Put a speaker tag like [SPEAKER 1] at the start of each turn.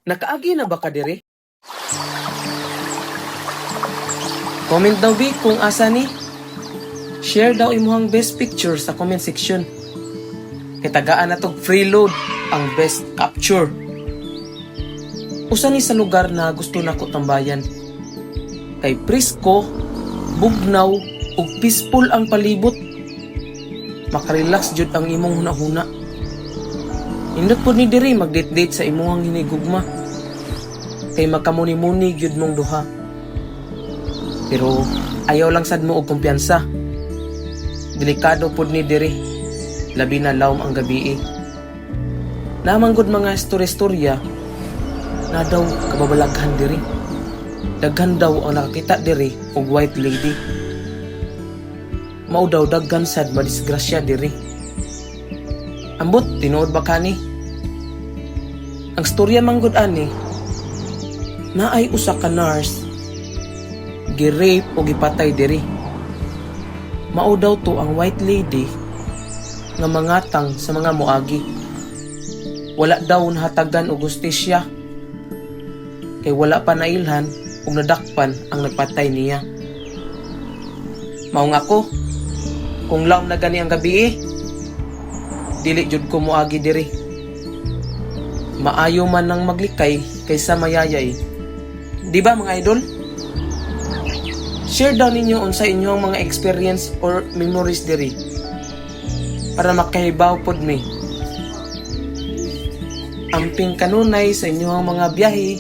[SPEAKER 1] Nakaagi na ba ka dire? Comment daw bi kung asa ni. Share daw imuhang best picture sa comment section. Kitagaan na tog free load ang best capture. Usa ni sa lugar na gusto nako tambayan. Kay presko, bugnaw, ug peaceful ang palibot. Makarelax jud ang imong hunahuna. Indot po ni diri mag-date-date sa imuhang hinigugma. Kay makamuni-muni gyud mong duha. Pero ayaw lang sad mo og kumpiyansa. Delikado pod ni diri. Labi na lawm ang gabi. Namanggod mga istorya-istorya na daw kababalaghan diri. Daghan daw ang nakakita diri og white lady. Mao daw daghan sad madisgrasya diri. Ambot tinuod ba kani? Ang storya manggod ani naay usa ka nurse gi-rape o gipatay diri. Mao daw to ang white lady nga mangatang sa mga moagi. Wala daw nahatagan og hustisya kay wala pa nailhan ug nadakpan ang nagpatay niya. Mao nga ako, kung laom na gani ang gabi dili jud ko moagi diri. Maayo man nang maglikay kaysa mayayay. Di ba mga idol? Share daw ninyo unsa inyong mga experience or memories diri para makahibaw pod mi. Amping kanunay sa inyong mga biyahe